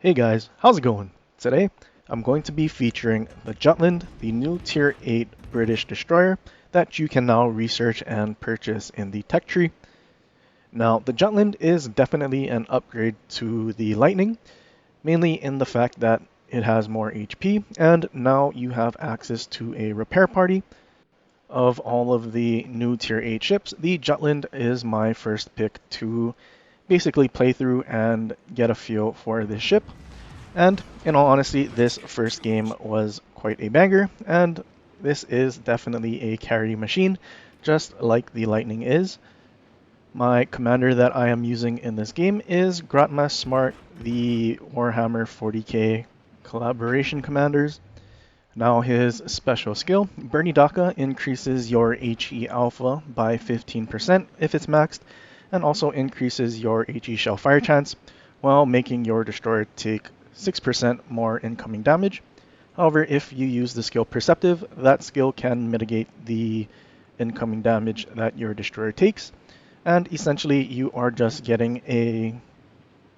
Hey guys, how's it going? Today, I'm going to be featuring the Jutland, the new Tier 8 British destroyer that you can now research and purchase in the tech tree. Now, the Jutland is definitely an upgrade to the Lightning, mainly in the fact that it has more HP, and now you have access to a repair party. Of all of the new Tier 8 ships, the Jutland is my first pick to basically play through and get a feel for this ship. And in all honesty, this first game was quite a banger, and this is definitely a carry machine, just like the Lightning is. My commander that I am using in this game is GROTMAZ Smart, the Warhammer 40k collaboration commanders. Now his special skill, Bernie Daka, increases your HE alpha by 15% if it's maxed, and also increases your HE shell fire chance, while making your destroyer take 6% more incoming damage. However, if you use the skill Perceptive, that skill can mitigate the incoming damage that your destroyer takes, and essentially you are just getting a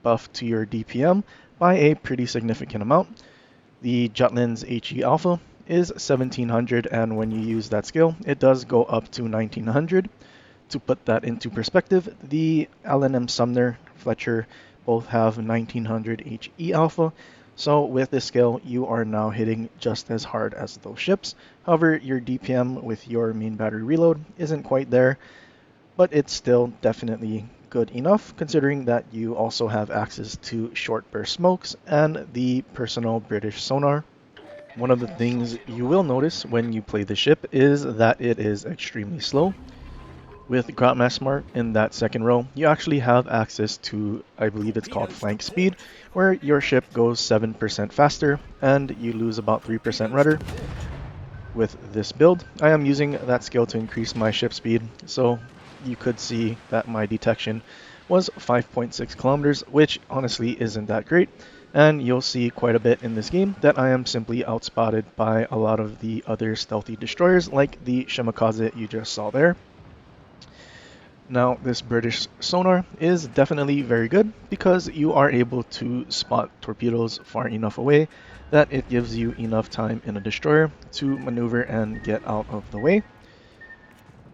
buff to your DPM by a pretty significant amount. The Jutland's HE alpha is 1700, and when you use that skill, it does go up to 1900. To put that into perspective, the LNM Sumner, Fletcher, both have 1900 HE alpha, so with this skill, you are now hitting just as hard as those ships. However, your DPM with your main battery reload isn't quite there, but it's still definitely good enough, considering that you also have access to short burst smokes and the personal British sonar. One of the things you will notice when you play the ship is that it is extremely slow. With GROTMAZ Smart in that second row, you actually have access to, I believe it's called flank speed, where your ship goes 7% faster and you lose about 3% rudder. With this build, I am using that skill to increase my ship speed, so you could see that my detection was 5.6 kilometers, which honestly isn't that great, and you'll see quite a bit in this game that I am simply outspotted by a lot of the other stealthy destroyers like the Shimakaze you just saw there. Now, this British sonar is definitely very good because you are able to spot torpedoes far enough away that it gives you enough time in a destroyer to maneuver and get out of the way.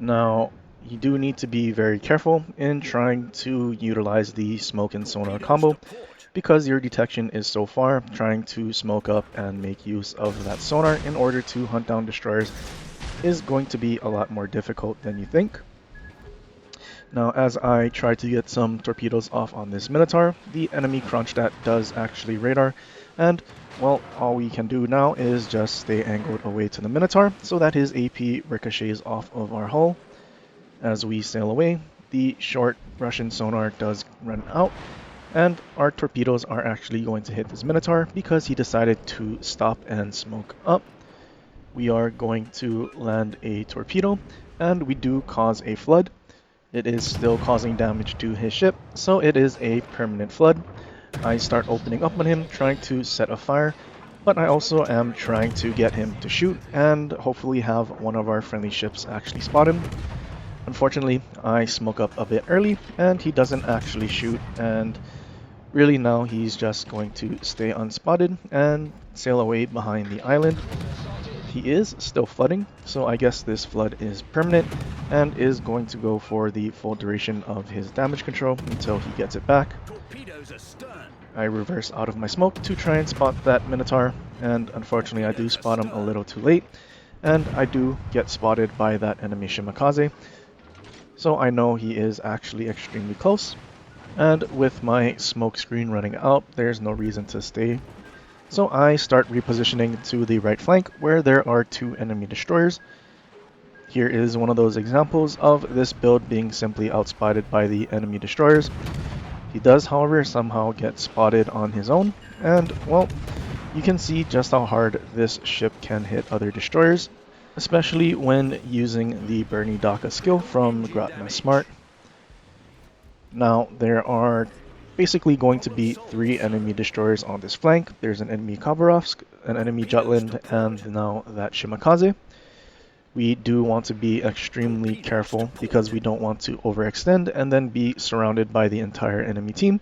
Now, you do need to be very careful in trying to utilize the smoke and sonar combo because your detection is so far. Trying to smoke up and make use of that sonar in order to hunt down destroyers is going to be a lot more difficult than you think. Now, as I try to get some torpedoes off on this Minotaur, the enemy Kronstadt does actually radar, and well, all we can do now is just stay angled away to the Minotaur so that his AP ricochets off of our hull. As we sail away, the short Russian sonar does run out, and our torpedoes are actually going to hit this Minotaur because he decided to stop and smoke up. We are going to land a torpedo, and we do cause a flood. It is still causing damage to his ship, so it is a permanent flood. I start opening up on him, trying to set a fire, but I also am trying to get him to shoot and hopefully have one of our friendly ships actually spot him. Unfortunately, I smoke up a bit early and he doesn't actually shoot, and really now he's just going to stay unspotted and sail away behind the island. He is still flooding, so I guess this flood is permanent and is going to go for the full duration of his damage control until he gets it back. I reverse out of my smoke to try and spot that Minotaur, and unfortunately I do spot him a little too late, and I do get spotted by that enemy Shimakaze, so I know he is actually extremely close, and with my smoke screen running out, there's no reason to stay. So I start repositioning to the right flank where there are two enemy destroyers. Here is one of those examples of this build being simply outspotted by the enemy destroyers. He does, however, somehow get spotted on his own, and well, you can see just how hard this ship can hit other destroyers, especially when using the Bernie Daka skill from GROTMAZ Smart. Now, there are basically going to be 3 enemy destroyers on this flank. There's an enemy Khabarovsk, an enemy Jutland, and now that Shimakaze. We do want to be extremely careful because we don't want to overextend and then be surrounded by the entire enemy team,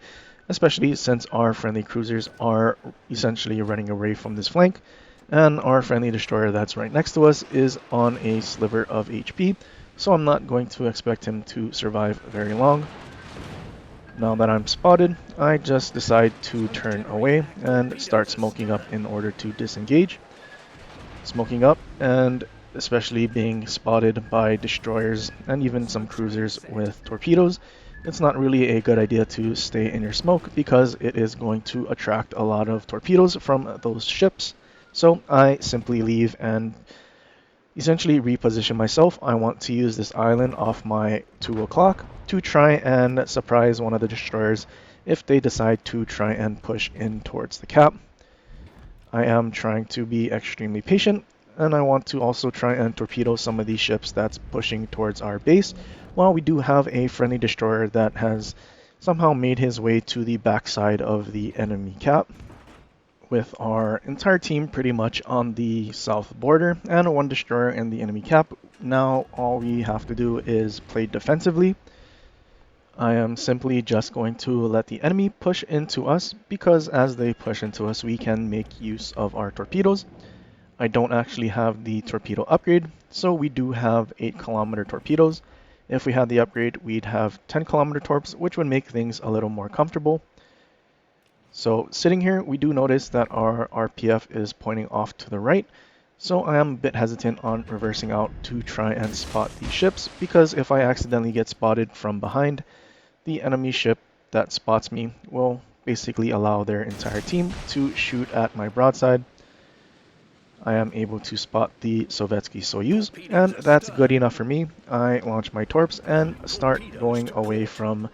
especially since our friendly cruisers are essentially running away from this flank, and our friendly destroyer that's right next to us is on a sliver of HP, so I'm not going to expect him to survive very long. Now that I'm spotted, I just decide to turn away and start smoking up in order to disengage. Smoking up, and especially being spotted by destroyers and even some cruisers with torpedoes, it's not really a good idea to stay in your smoke because it is going to attract a lot of torpedoes from those ships. So I simply leave and essentially reposition myself. I want to use this island off my 2 o'clock to try and surprise one of the destroyers if they decide to try and push in towards the cap. I am trying to be extremely patient, and I want to also try and torpedo some of these ships that's pushing towards our base, while we do have a friendly destroyer that has somehow made his way to the backside of the enemy cap, with our entire team pretty much on the south border and one destroyer in the enemy cap. Now all we have to do is play defensively. I am simply just going to let the enemy push into us because as they push into us, we can make use of our torpedoes. I don't actually have the torpedo upgrade, so we do have 8-kilometer torpedoes. If we had the upgrade, we'd have 10-kilometer torps, which would make things a little more comfortable. So sitting here, we do notice that our RPF is pointing off to the right, so I am a bit hesitant on reversing out to try and spot these ships, because if I accidentally get spotted from behind, the enemy ship that spots me will basically allow their entire team to shoot at my broadside. I am able to spot the Sovietsky Soyuz, and that's good enough for me. I launch my torps and start going away from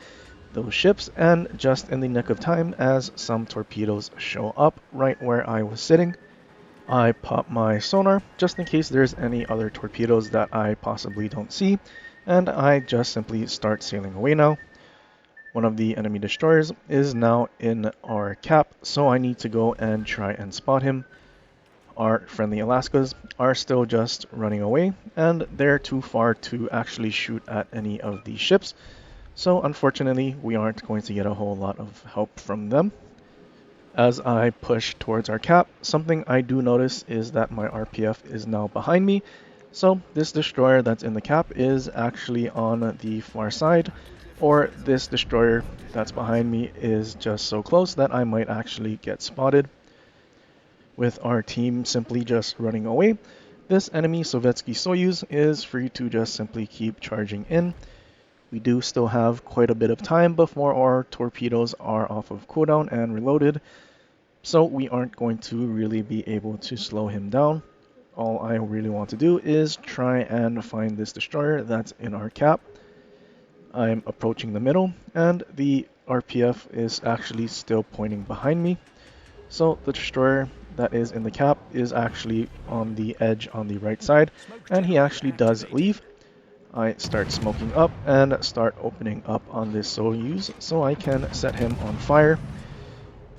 those ships, and just in the nick of time as some torpedoes show up right where I was sitting, I pop my sonar just in case there's any other torpedoes that I possibly don't see, and I just simply start sailing away now. One of the enemy destroyers is now in our cap, so I need to go and try and spot him. Our friendly Alaskas are still just running away, and they're too far to actually shoot at any of these ships. So unfortunately, we aren't going to get a whole lot of help from them. As I push towards our cap, something I do notice is that my RPF is now behind me. So this destroyer that's in the cap is actually on the far side, or this destroyer that's behind me is just so close that I might actually get spotted. With our team simply just running away, this enemy Sovietsky Soyuz is free to just simply keep charging in. We do still have quite a bit of time before our torpedoes are off of cooldown and reloaded, so we aren't going to really be able to slow him down. All I really want to do is try and find this destroyer that's in our cap. I'm approaching the middle, and the RPF is actually still pointing behind me. So the destroyer that is in the cap is actually on the edge on the right side, and he actually does leave. I start smoking up and start opening up on this Soyuz so I can set him on fire.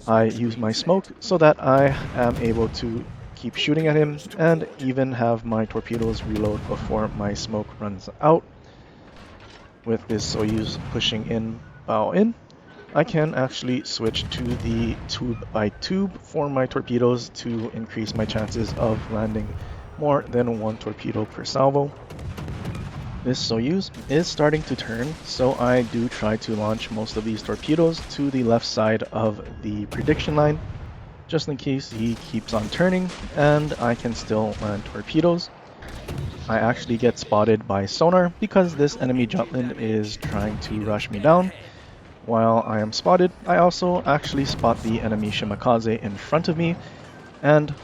I use my smoke so that I am able to keep shooting at him and even have my torpedoes reload before my smoke runs out. With this Soyuz pushing in, bow in, I can actually switch to the tube by tube for my torpedoes to increase my chances of landing more than one torpedo per salvo. This Soyuz is starting to turn, so I do try to launch most of these torpedoes to the left side of the prediction line, just in case he keeps on turning and I can still land torpedoes. I actually get spotted by sonar because this enemy Jutland is trying to rush me down. While I am spotted, I also actually spot the enemy Shimakaze in front of me, and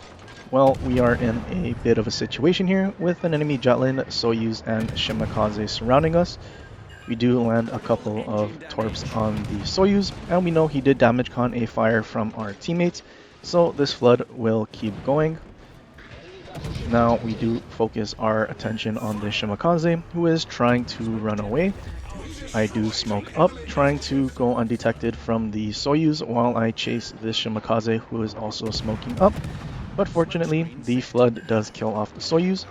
well, we are in a bit of a situation here with an enemy Jutland, Soyuz, and Shimakaze surrounding us. We do land a couple of torps on the Soyuz, and we know he did damage con a fire from our teammates, so this flood will keep going. Now we do focus our attention on the Shimakaze, who is trying to run away. I do smoke up, trying to go undetected from the Soyuz while I chase this Shimakaze, who is also smoking up. But fortunately, the flood does kill off the Soyuz.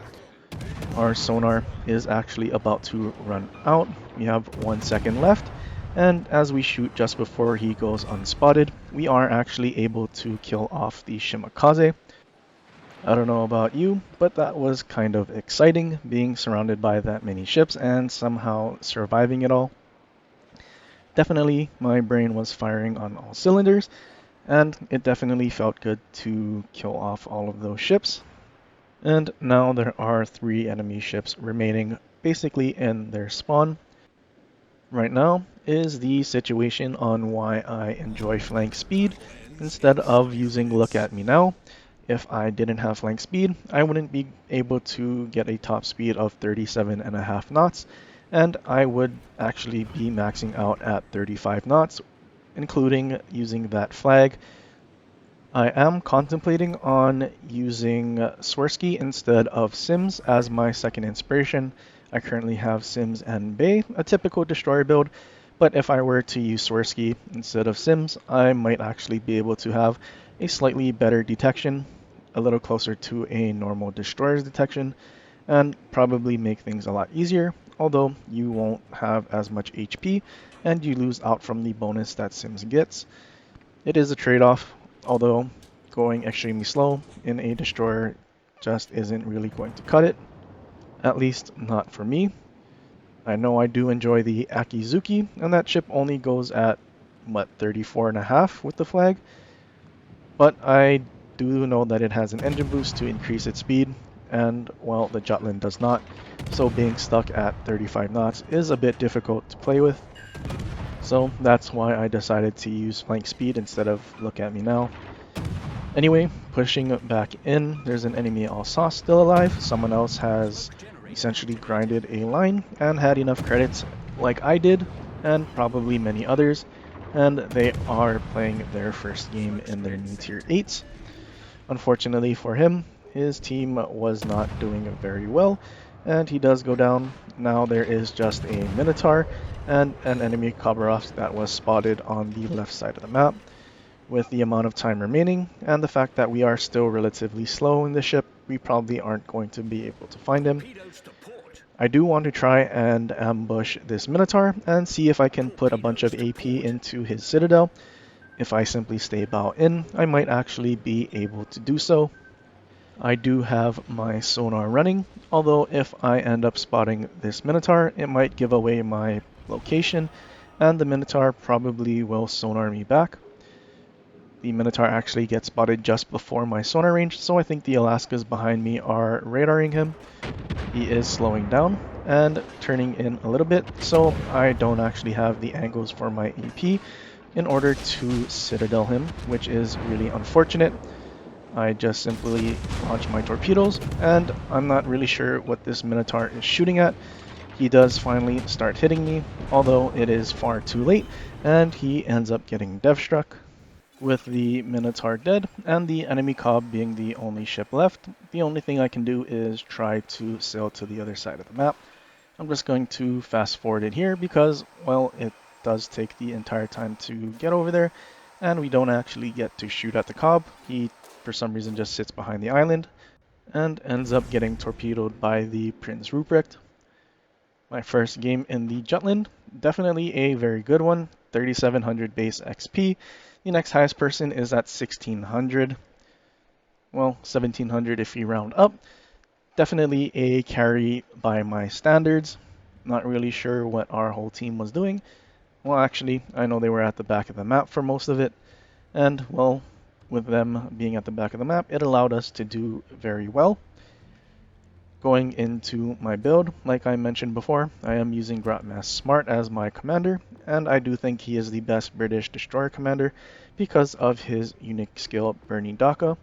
Our sonar is actually about to run out. We have 1 second left, and as we shoot just before he goes unspotted, we are actually able to kill off the Shimakaze. I don't know about you, but that was kind of exciting, being surrounded by that many ships and somehow surviving it all. Definitely, my brain was firing on all cylinders, and it definitely felt good to kill off all of those ships. And now there are 3 enemy ships remaining basically in their spawn. Right now is the situation on why I enjoy flank speed instead of using look at me now. If I didn't have flank speed, I wouldn't be able to get a top speed of 37.5 knots, and I would actually be maxing out at 35 knots, including using that flag. I am contemplating on using Swirsky instead of Sims as my second inspiration. I currently have Sims and Bay, a typical destroyer build, but if I were to use Swirsky instead of Sims, I might actually be able to have a slightly better detection, a little closer to a normal destroyer's detection, and probably make things a lot easier, although you won't have as much HP and you lose out from the bonus that Sims gets. It is a trade-off, although going extremely slow in a destroyer just isn't really going to cut it, at least not for me. I know I do enjoy the Akizuki, and that ship only goes at, 34.5 with the flag, but I do know that it has an engine boost to increase its speed, and well, the Jutland does not, so being stuck at 35 knots is a bit difficult to play with. So that's why I decided to use flank speed instead of look at me now. Anyway, pushing back in, there's an enemy Alsace still alive. Someone else has essentially grinded a line and had enough credits like I did, and probably many others, and they are playing their first game in their new tier 8s. Unfortunately for him, his team was not doing very well, and he does go down. Now there is just a Minotaur and an enemy Khabarovsk that was spotted on the left side of the map. With the amount of time remaining and the fact that we are still relatively slow in the ship, we probably aren't going to be able to find him. I do want to try and ambush this Minotaur and see if I can put a bunch of AP into his citadel. If I simply stay bow in, I might actually be able to do so. I do have my sonar running, although if I end up spotting this Minotaur, it might give away my location, and the Minotaur probably will sonar me back. The Minotaur actually gets spotted just before my sonar range, so I think the Alaskas behind me are radaring him. He is slowing down and turning in a little bit, so I don't actually have the angles for my AP in order to citadel him, which is really unfortunate. I just simply launch my torpedoes, and I'm not really sure what this Minotaur is shooting at. He does finally start hitting me, although it is far too late, and he ends up getting dev struck. With the Minotaur dead and the enemy Cobb being the only ship left, the only thing I can do is try to sail to the other side of the map. I'm just going to fast forward it here because, well, it does take the entire time to get over there, and we don't actually get to shoot at the Cobb. He, for some reason, just sits behind the island and ends up getting torpedoed by the Prince Ruprecht. My first game in the Jutland, definitely a very good one, 3700 base XP. The next highest person is at 1600. Well, 1700 if you round up. Definitely a carry by my standards. Not really sure what our whole team was doing. Well, actually, I know they were at the back of the map for most of it. And, well, with them being at the back of the map, it allowed us to do very well. Going into my build, like I mentioned before, I am using GROTMAZ Smart as my commander, and I do think he is the best British destroyer commander because of his unique skill Burning Daka.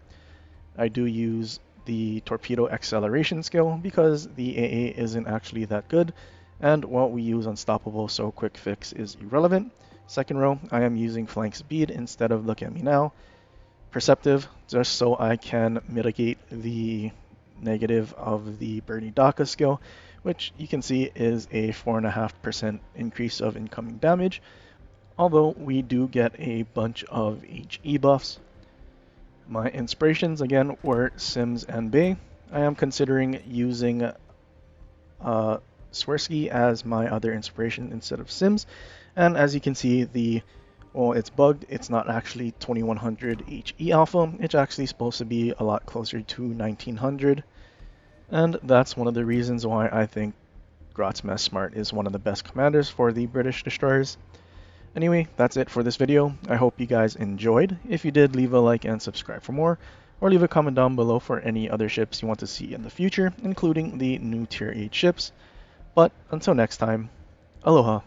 I do use the torpedo acceleration skill because the AA isn't actually that good, and well, we use unstoppable, so quick fix is irrelevant. Second row, I am using flank speed instead of look at me now. Perceptive, just so I can mitigate the negative of the Burning Daka skill, which you can see is a 4.5% increase of incoming damage, although we do get a bunch of HE buffs. My inspirations again were Sims and Bay. I am considering using Swirsky as my other inspiration instead of Sims, And as you can see, well, it's bugged. It's not actually 2100 HE alpha. It's actually supposed to be a lot closer to 1900. And that's one of the reasons why I think GROTMAZ Smart is one of the best commanders for the British destroyers. Anyway, that's it for this video. I hope you guys enjoyed. If you did, leave a like and subscribe for more, or leave a comment down below for any other ships you want to see in the future, including the new Tier 8 ships. But until next time, aloha.